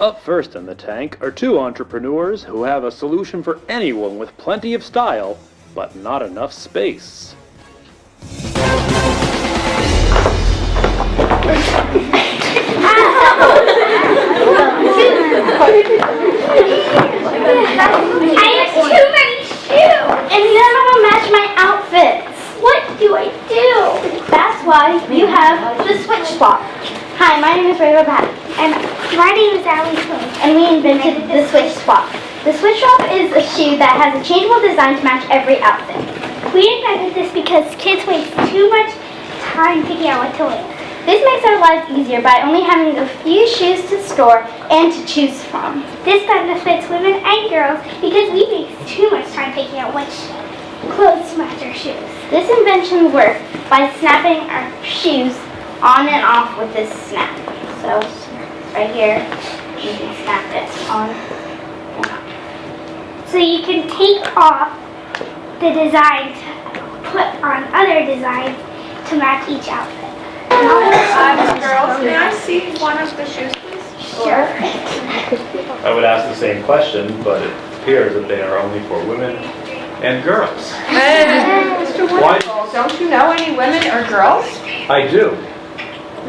Up first in the tank are two entrepreneurs who have a solution for anyone with plenty of style, but not enough space. I have too many shoes, and none of them match my outfits. What do I do? That's why you have the switch swap. Hi, my name is Ray Pat. And my name is Allie Coon. And we invented the switch swap. The switch swap is a shoe that has a changeable design to match every outfit. We invented this because kids waste too much time picking out what to wear. This makes our lives easier by only having a few shoes to store and to choose from. This benefits women and girls because we waste too much time picking out which clothes to match our shoes. This invention works by snapping our shoes on and off with this snap. So right here, you can snap it on and off. So you can take off the design to put on other designs to match each outfit. Girls, may I see one of the shoes, please? Sure. I would ask the same question, but it appears that they are only for women and girls. Mr. Wonderful, don't you know any women or girls? I do,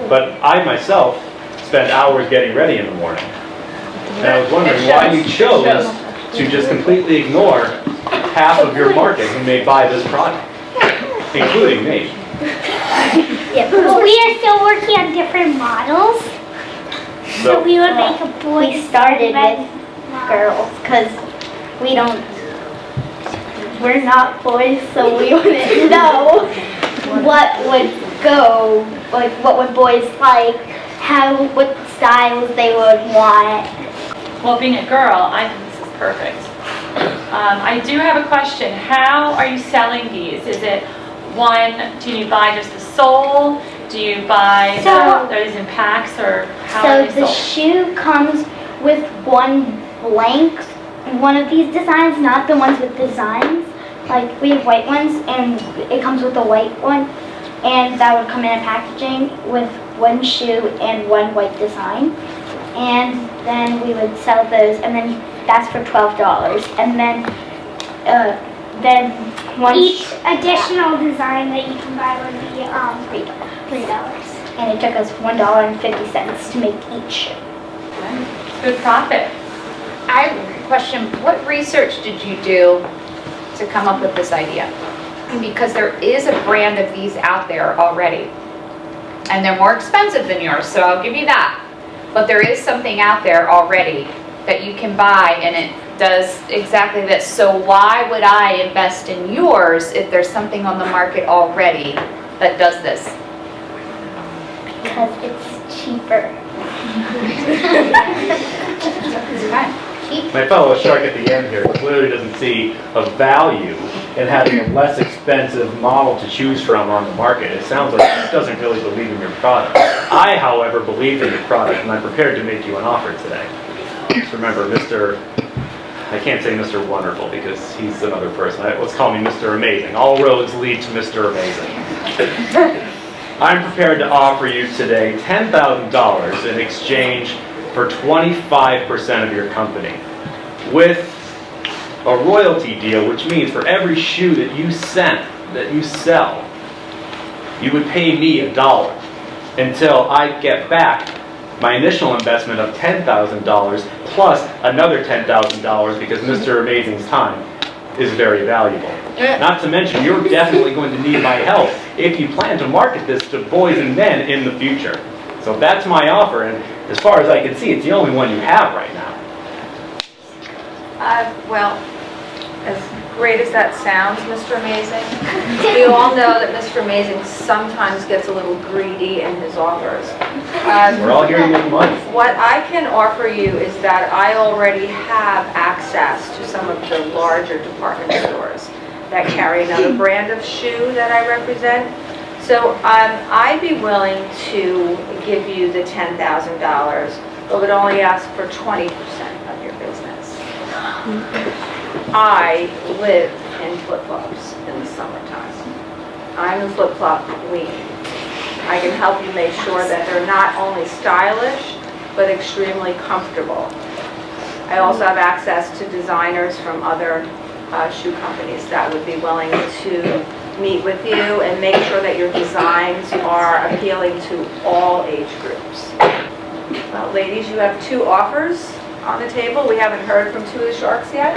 but I myself spend hours getting ready in the morning. And I was wondering why you chose to just completely ignore half of your market who may buy this product, including me. Yeah, but we are still working on different models. So we would make a boy. We started with girls because we're not boys, so we wouldn't know what would go, like what would boys like, what styles they would want. Well, being a girl, I think this is perfect. I do have a question. How are you selling these? Is it one, do you buy just the sole? Do you buy those in packs, or how are they sold? So the shoe comes with one of these designs, not the ones with designs. Like we have white ones, and it comes with a white one, and that would come in a packaging with one shoe and one white design. And then we would sell those, and then that's for $12. And then each additional design that you can buy would be $3. And it took us $1.50 to make each shoe. Good profit. I have a question. What research did you do to come up with this idea? Because there is a brand of these out there already. And they're more expensive than yours, so I'll give you that. But there is something out there already that you can buy, and it does exactly this. So why would I invest in yours if there's something on the market already that does this? Because it's cheaper. My fellow shark at the end here clearly doesn't see a value in having a less expensive model to choose from on the market. It sounds like he doesn't really believe in your product. I, however, believe in your product, and I'm prepared to make you an offer today. Just remember, I can't say Mr. Wonderful because he's another person. Let's call me Mr. Amazing. All roads lead to Mr. Amazing. I'm prepared to offer you today $10,000 in exchange for 25% of your company, with a royalty deal, which means for every shoe that you sell, you would pay me $1 until I get back my initial investment of $10,000 plus another $10,000 because Mr. Amazing's time is very valuable. Not to mention, you're definitely going to need my help if you plan to market this to boys and men in the future. So that's my offer, and as far as I can see, it's the only one you have right now. Well, as great as that sounds, Mr. Amazing, we all know that Mr. Amazing sometimes gets a little greedy in his offers. We're all here to make money. What I can offer you is that I already have access to some of the larger department stores that carry another brand of shoe that I represent. So I'd be willing to give you the $10,000, but would only ask for 20% of your business. I live in flip-flops in the summertime. I'm a flip-flop queen. I can help you make sure that they're not only stylish, but extremely comfortable. I also have access to designers from other shoe companies that would be willing to meet with you and make sure that your designs are appealing to all age groups. Ladies, you have 2 offers on the table. We haven't heard from 2 of the sharks yet.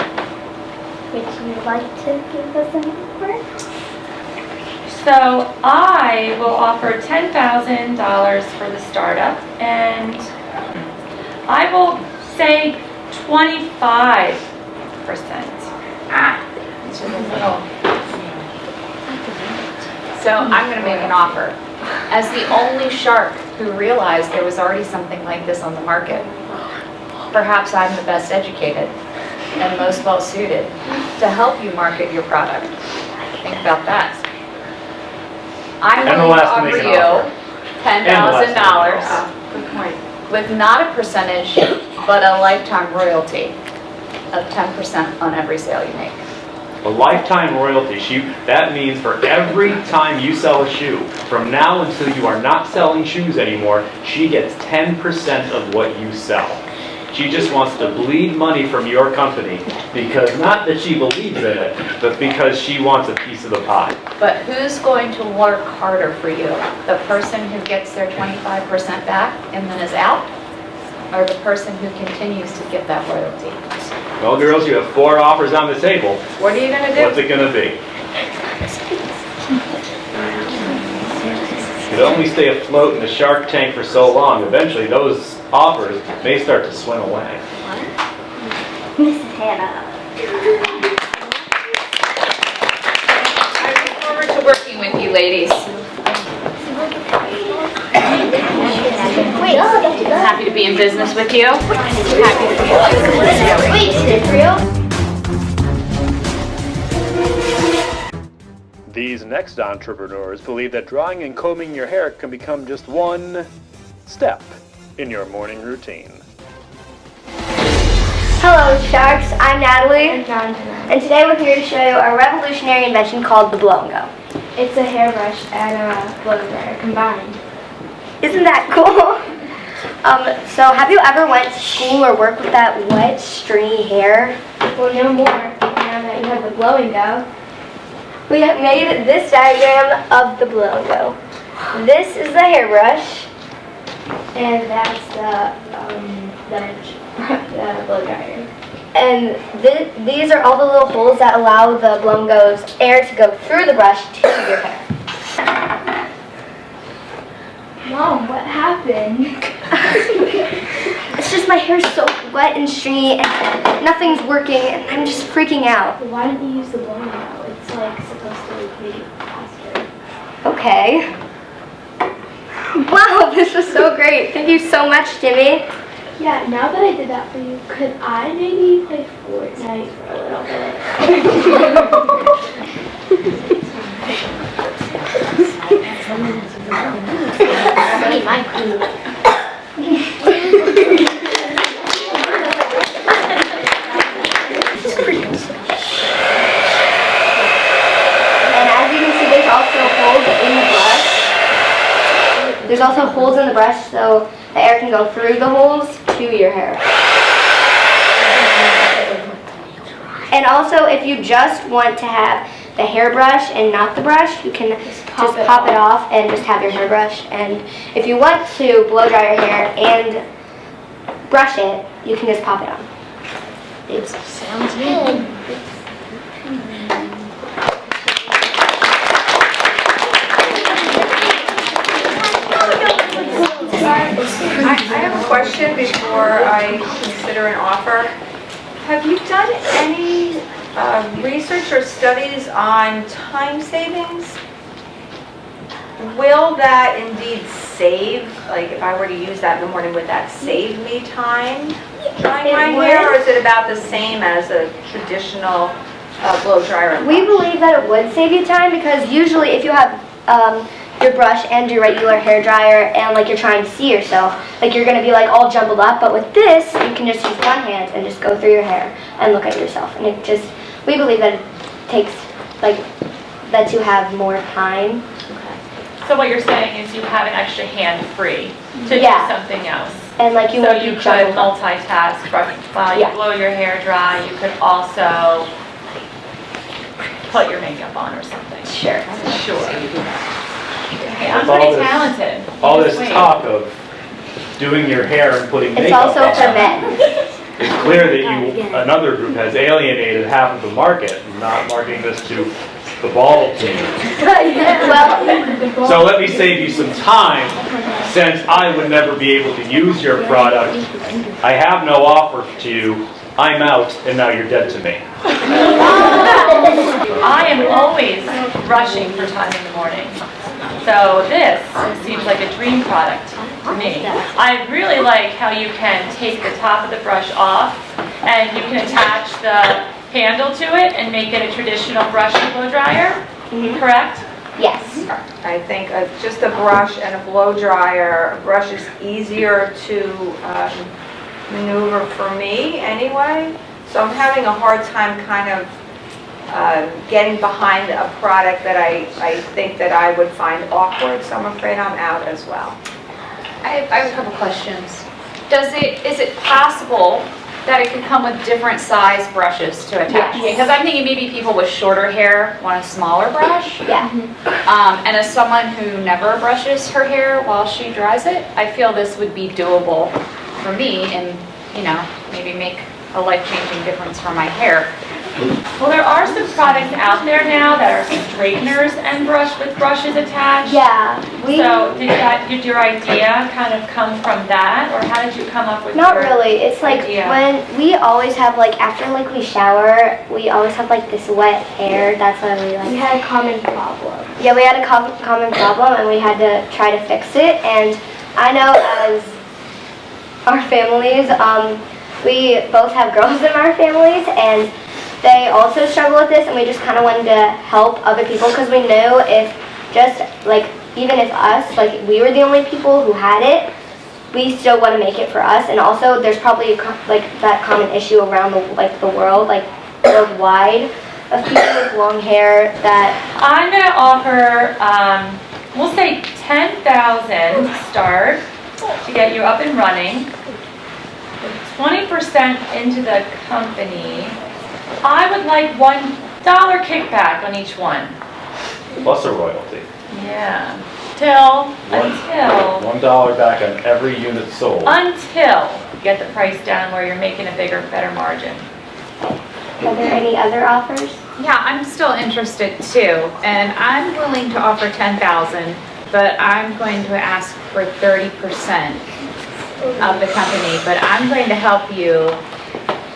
Would you like to give us an offer? So I will offer $10,000 for the startup, and I will say 25%. So I'm going to make an offer. As the only shark who realized there was already something like this on the market, perhaps I'm the best educated and most well suited to help you market your product. Think about that. I'm And the willing to last to offer make an you offer. $10,000 Good point. with not a percentage, but a lifetime royalty of 10% on every sale you make. A lifetime royalty, that means for every time you sell a shoe, from now until you are not selling shoes anymore, she gets 10% of what you sell. She just wants to bleed money from your company because not that she believes in it, but because she wants a piece of the pie. But who's going to work harder for you? The person who gets their 25% back and then is out? Or the person who continues to get that royalty? Well, girls, you have 4 offers on the table. What are you going to do? What's it going to be? You can only stay afloat in the shark tank for so long. Eventually, those offers may start to swim away. Mrs. Hannah. I look forward to working with you, ladies. Wait, Happy to be in business with you. Happy to be wait, is it real? These next entrepreneurs believe that drying and combing your hair can become just one step in your morning routine. Hello, Sharks. I'm Natalie. And Jonathan. And today we're here to show you a revolutionary invention called the Blow and Go. It's a hairbrush and a blow dryer combined. Isn't that cool? So have you ever went to school or worked with that wet, stringy hair? Well, no more now that you have the blow and go. We have made this diagram of the Blow and Go. This is the hairbrush. And that's the blow dryer. And these are all the little holes that allow the Blow and Go's air to go through the brush to your hair. Mom, what happened? It's just my hair's so wet and stringy and nothing's working and I'm just freaking out. Why didn't you use the blow and go? It's like supposed to make it faster. Okay. Wow, this was so great. Thank you so much, Jimmy. Yeah, now that I did that for you, could I maybe play Fortnite for a little bit? My cool. There's also holes in the brush so the air can go through the holes to your hair. And also if you just want to have the hairbrush and not the brush, you can just pop it off and just have your hairbrush. And if you want to blow dry your hair and brush it, you can just pop it on. It sounds good. I have a question before I consider an offer. Have you done any research or studies on time savings? Will that indeed save, like if I were to use that in the morning, would that save me time drying my hair, or is it about the same as a traditional blow dryer? We believe that it would save you time because usually if you have your brush and your regular hair dryer and like you're trying to see yourself, like you're gonna be like all jumbled up, but with this you can just use one hand and just go through your hair and look at yourself, and it just, we believe that it takes like that you have more time. So what you're saying is you have an extra hand free to do something else. and like you So would you do could juggle. multitask, while you Yeah. blow your hair dry, you could also put your makeup on or something. Sure. Sure. Okay, I'm With all pretty this- talented. All You this just wait. talk of doing your hair and putting It's makeup also on, for men. it's clear that another group has alienated half of the market, not marketing this to the bald community. Well, So let me save you some time, since I would never be able to use your product. I have no offer to you. I'm out, and now you're dead to me. I am always rushing for time in the morning. So this seems like a dream product to me. I really like how you can take the top of the brush off and you can attach the handle to it and make it a traditional brush and blow dryer, correct? yes. I think just a brush and a blow dryer. A brush is easier to maneuver for me anyway. So I'm having a hard time kind of getting behind a product that I think that I would find awkward, so I'm afraid I'm out as well. I have a couple questions. Is it possible that it could come with different size brushes to attach? Yes. Because I'm thinking maybe people with shorter hair want a smaller brush. Yeah. And as someone who never brushes her hair while she dries it, I feel this would be doable for me and, maybe make a life-changing difference for my hair. Well, there are some products out there now that are straighteners and with brushes attached. Yeah. So did your idea kind of come from that, or how did you come up with Not your really. It's like idea? when we always have after we shower, we always have this wet hair. That's why we We had a common problem. Yeah, we had a common problem and we had to try to fix it. And I know as our families, we both have girls in our families, and they also struggle with this, and we just kind of wanted to help other people because we knew if even if us, we were the only people who had it, we still want to make it for us. And also there's probably that common issue around the world, worldwide, of people with long hair that I'm going to offer, we'll say 10,000 to start to get you up and running. With 20% into the company, I would like $1 kickback on each one. Plus a royalty. Yeah. Until $1 back on every unit sold. you get the price down where you're making a better margin. Are there any other offers? Yeah, I'm still interested too, and I'm willing to offer 10,000, but I'm going to ask for 30% of the company, but I'm going to help you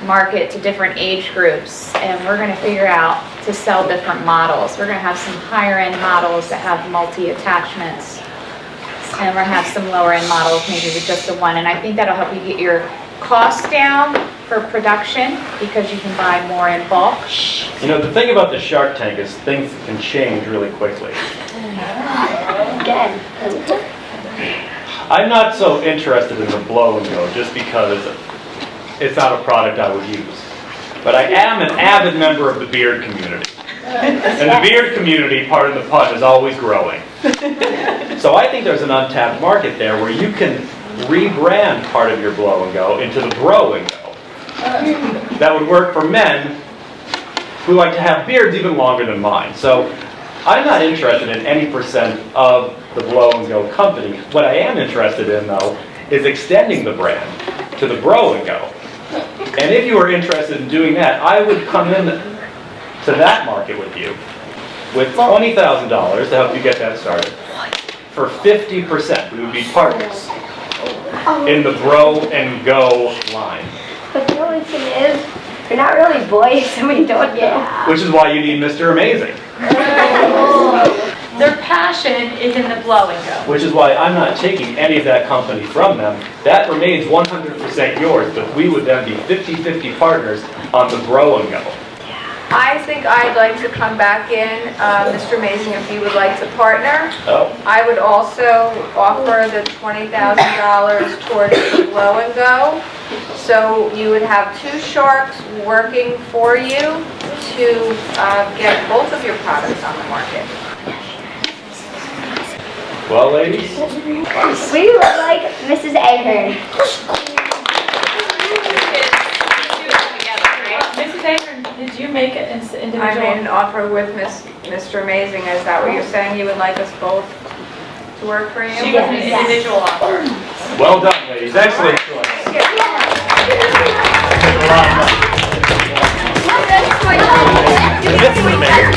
market to different age groups, and we're going to figure out to sell different models. We're going to have some higher end models that have multi-attachments, and we're going to have some lower end models maybe with just the one, and I think that'll help you get your costs down for production because you can buy more in bulk. The thing about the Shark Tank is things can change really quickly. Again. I'm not so interested in the blow and go just because it's not a product I would use. But I am an avid member of the beard community. And the beard community, pardon the pun, is always growing. So I think there's an untapped market there where you can rebrand part of your blow and go into the bro and go. That would work for men who like to have beards even longer than mine. So I'm not interested in any percent of the blow and go company. What I am interested in, though, is extending the brand to the bro and go. And if you are interested in doing that, I would come in to that market with you with $20,000 to help you get that started. For 50%, we would be partners in the bro and go line. But the only thing is, we're not really boys, so we don't know. Which is why you need Mr. Amazing. Their passion is in the blow and go. Which is why I'm not taking any of that company from them. That remains 100% yours, but we would then be 50-50 partners on the bro and go. I think I'd like to come back in, Mr. Amazing, if you would like to partner. Oh. I would also offer the $20,000 towards the blow and go. So you would have two sharks working for you to get both of your products on the market. Well, ladies, We look like Mrs. Ahern. Mrs. Ahern, did you make it I individual? made an offer with Mr. Amazing. Is that what you're saying? You would like us both to work for you? She was an individual offer. well done, ladies. Excellent choice. Mrs. Amazing.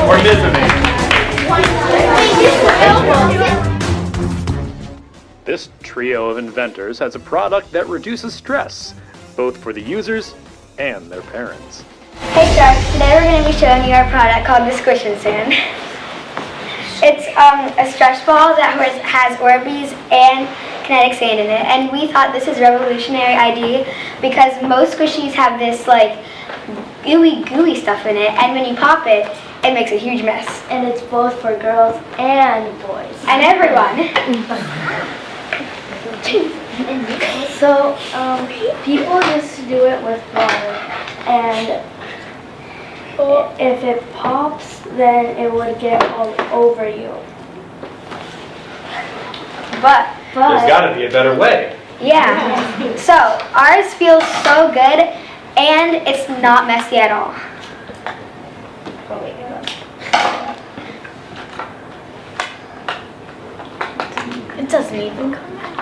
Or Ms. Amazing. This trio of inventors has a product that reduces stress, both for the users and their parents. Hey Sharks, today we're going to be showing you our product called the Squish and Sand. It's a stretch ball that has Orbeez and kinetic sand in it, and we thought this is a revolutionary idea because most squishies have this like gooey stuff in it, and when you pop it, it makes a huge mess. And it's both for girls and boys. And everyone. So, people just do it with water, and if it pops, then it would get all over you. But There's got to be a better way. yeah. So ours feels so good, and it's not messy at all. It doesn't even come out.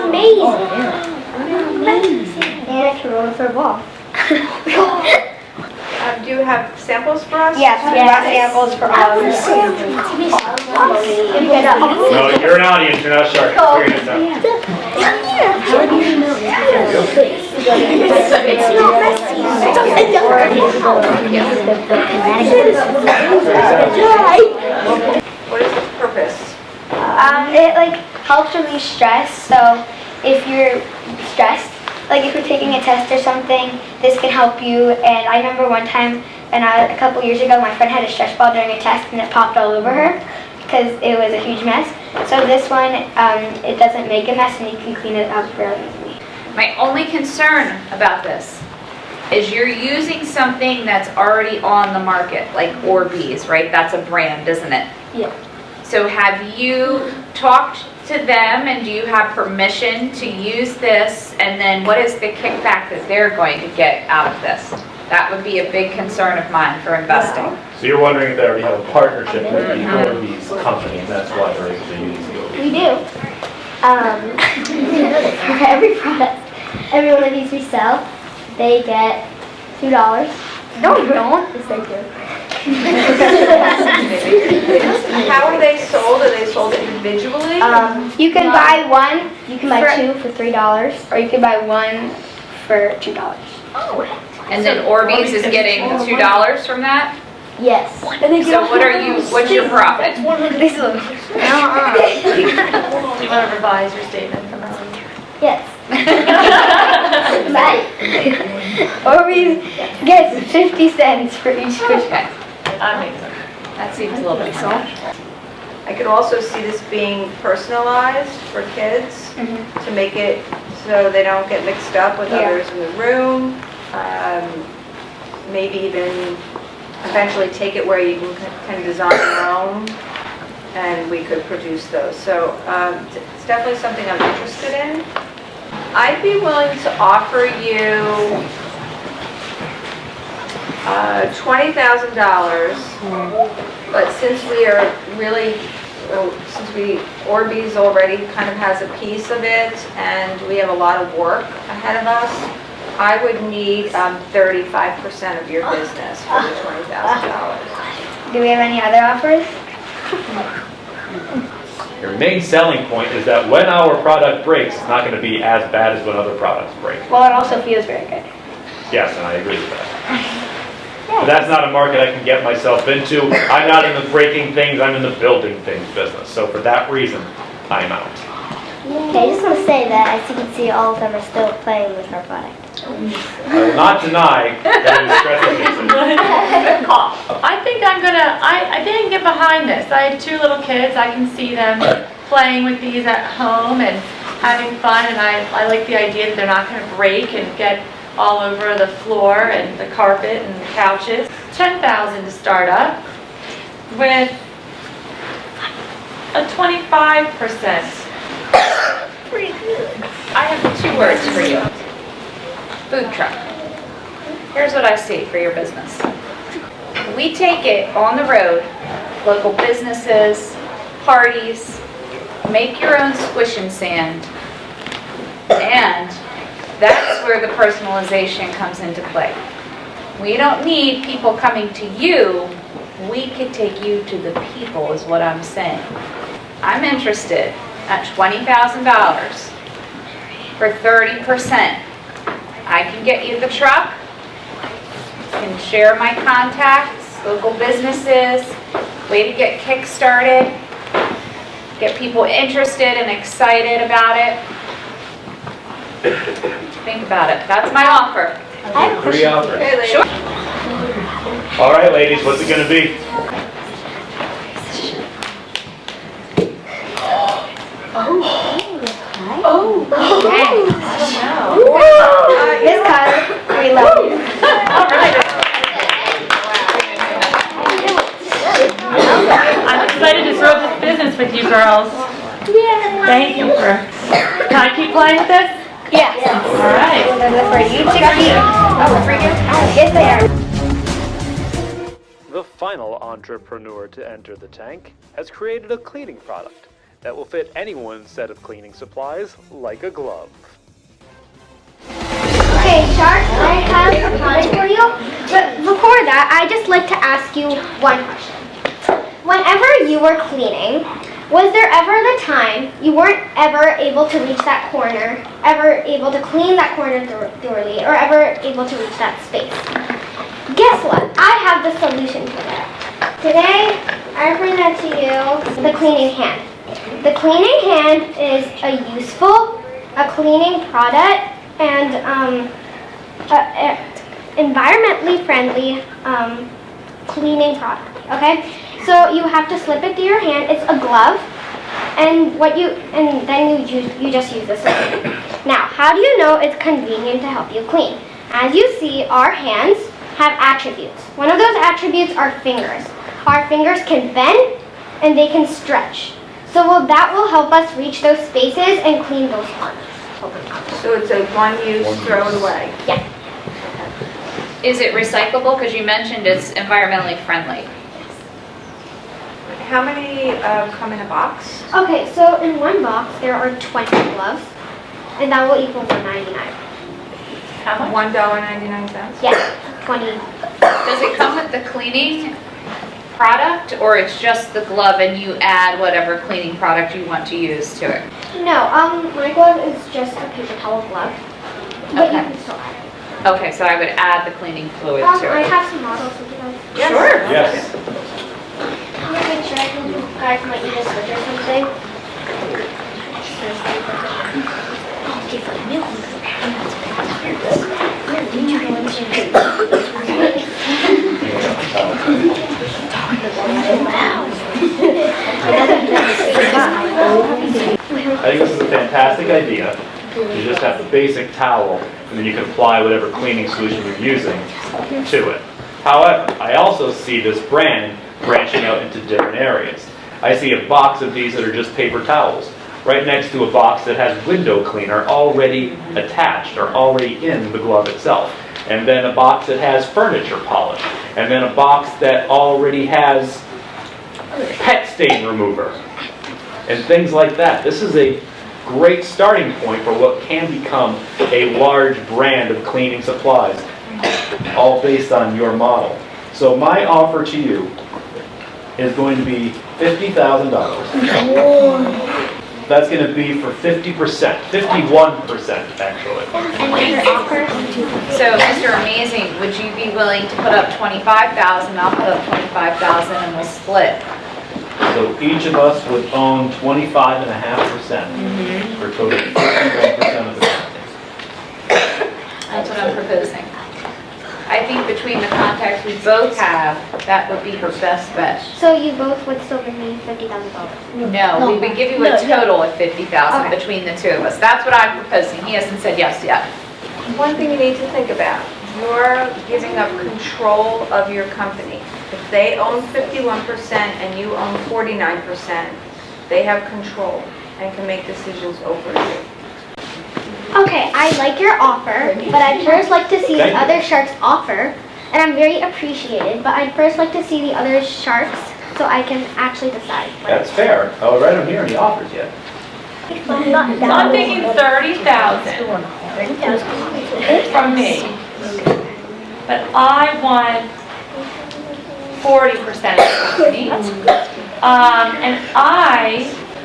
Amazing. And I can roll it for a ball. Do you have samples for us? Yes, we have samples for all of us. No, you're an audience, you're not a shark. Figure this out. It's not What is its purpose? It like helps relieve stress. So if you're stressed, like if you're taking a test or something, this can help you. And I remember one time, a couple years ago, my friend had a stretch ball during a test and it popped all over her because it was a huge mess. So this one, it doesn't make a mess and you can clean it up really easily. My only concern about this is you're using something that's already on the market, like Orbeez, right? That's a brand, isn't it? Yeah. So have you talked to them and do you have permission to use this? And then what is the kickback that they're going to get out of this? That would be a big concern of mine for investing. So you're wondering if they already have a partnership with the Orbeez company, and that's why they're able to use the Orbeez. We do. For every product, every one of these we sell, they get $2. No, you don't. Yes, they do. How are they sold? Are they sold individually? You can buy one. You can buy two for $3, or you can buy one for $2. And then Orbeez is getting $2 from that? Yes. So what's your profit? This one. Do you want to revise your statement from earlier? Yes. Right. Orbeez gets 50 cents for each squish. Okay, That makes sense. that seems a little bit more. I could also see this being personalized for kids to make it so they don't get mixed up with others in the room. Maybe even eventually take it where you can design your own, and we could produce those. So it's definitely something I'm interested in. I'd be willing to offer you $20,000, but since we are really, Orbeez already kind of has a piece of it, and we have a lot of work ahead of us, I would need 35% of your business for the $20,000. Do we have any other offers? Your main selling point is that when our product breaks, it's not going to be as bad as when other products break. Well, it also feels very good. Yes, and I agree with that. But that's not a market I can get myself into. I'm not in the breaking things, I'm in the building things business. So for that reason, I'm out. Okay, I just want to say that as you can see, all of them are still playing with our product. I will not deny that it is stressing. I think I can get behind this. I have two little kids. I can see them playing with these at home and having fun, and I like the idea that they're not going to break and get all over the floor and the carpet and the couches. $10,000 to start up. with a 25%. I have 2 words for you. Food truck. Here's what I see for your business. We take it on the road, local businesses, parties, make your own squish and sand, and that's where the personalization comes into play. We don't need people coming to you, we could take you to the people is what I'm saying. I'm interested at $20,000 for 30%. I can get you the truck, can share my contacts, local businesses, way to get kick-started, get people interested and excited about it. Think about it. That's my offer. I have a 3 question. offers. Sure. All right, ladies, what's it gonna be? Miss Kyler, we love you. I'm excited to grow this business with you girls. Yeah. Thank you for, can I keep playing with this? Yes. All right. For you to keep. Oh, for you? Yes, they are. The final entrepreneur to enter the tank has created a cleaning product that will fit anyone's set of cleaning supplies like a glove. Okay, Shark, I have a comment for you. But before that, I just like to ask you one question. Whenever you were cleaning, was there ever the time you weren't ever able to reach that corner, ever able to clean that corner thoroughly, or ever able to reach that space? Guess what? I have the solution for that. Today, I present to you the cleaning hand. The cleaning hand is a useful, cleaning product and environmentally friendly cleaning product. Okay, so you have to slip it through your hand. It's a glove, and then you just use this. Now, how do you know it's convenient to help you clean? As you see, our hands have attributes. One of those attributes are fingers. Our fingers can bend and they can stretch. So that will help us reach those spaces and clean those corners. So it's a one-use, throw it away. Yeah. Is it recyclable? Because you mentioned it's environmentally friendly. How many come in a box? Okay, so in one box there are 20 gloves, and that will equal $1.99. How much? $1.99? Yeah, 20. Does it come with the cleaning product, or it's just the glove and you add whatever cleaning product you want to use to it? No, my glove is just a paper towel glove, but you Okay. can still add it. Okay, so I would add the cleaning fluid I to it. have some models if you guys. Sure. Yes. I'm gonna make sure I can. You guys might need a switch or something. Okay, for the new I think this is a fantastic idea. You just have the basic towel, and then you can apply whatever cleaning solution you're using to it. However, I also see this brand branching out into different areas. I see a box of these that are just paper towels, right next to a box that has window cleaner already attached or already in the glove itself. And then a box that has furniture polish. And then a box that already has pet stain remover. And things like that. This is a great starting point for what can become a large brand of cleaning supplies, all based on your model. So my offer to you is going to be $50,000. That's going to be for 50%, 51% actually. So, Mr. Amazing, would you be willing to put up 25,000? I'll put up 25,000 and we'll split. So each of us would own 25.5% for a total of 51% of the company. That's what I'm proposing. I think between the contacts we both have, that would be her best bet. So you both would still give me $50,000. No, we would give you a total of 50,000 Okay. between the two of us. That's what I'm proposing. He hasn't said yes yet. One thing you need to think about, you're giving up control of your company. If they own 51% and you own 49%, they have control and can make decisions over you. Okay, I like your offer, but I'd first like to see Thank the you. other sharks offer. And I'm very appreciated, but I'd first like to see the other sharks so I can actually decide. That's fair. Oh, right, I don't hear any offers yet. So I'm thinking 30,000 from me. But I want 40% of the company. And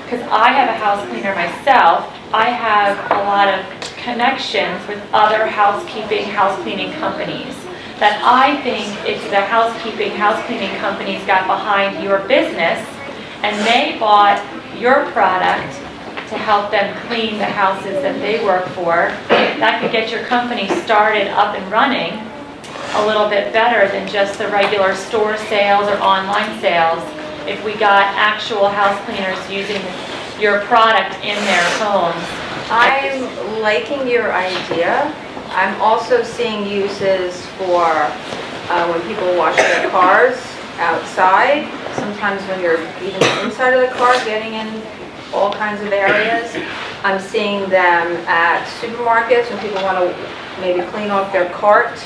because I have a house cleaner myself, I have a lot of connections with other house cleaning companies that I think if the house cleaning companies got behind your business and they bought your product to help them clean the houses that they work for, that could get your company started up and running a little bit better than just the regular store sales or online sales. If we got actual house cleaners using your product in their homes. I'm liking your idea. I'm also seeing uses for when people wash their cars outside. Sometimes when you're even inside of the car, getting in all kinds of areas. I'm seeing them at supermarkets when people want to maybe clean off their cart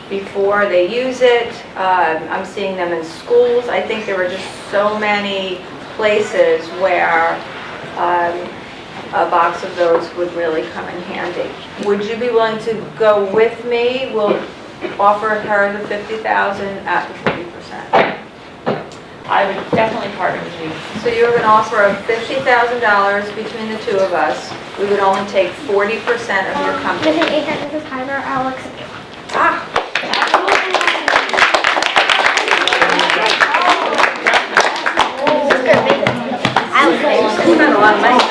before they use it. I'm seeing them in schools. I think there are just so many places where a box of those would really come in handy. Would you be willing to go with me? We'll offer her the $50,000 at the 40%. I would definitely partner with you. So you're going to offer a $50,000 between the two of us. We would only take 40% of your company. Mrs. Ahern, Mrs. Hyler, I'll accept it. Ah! I was Spent a lot of money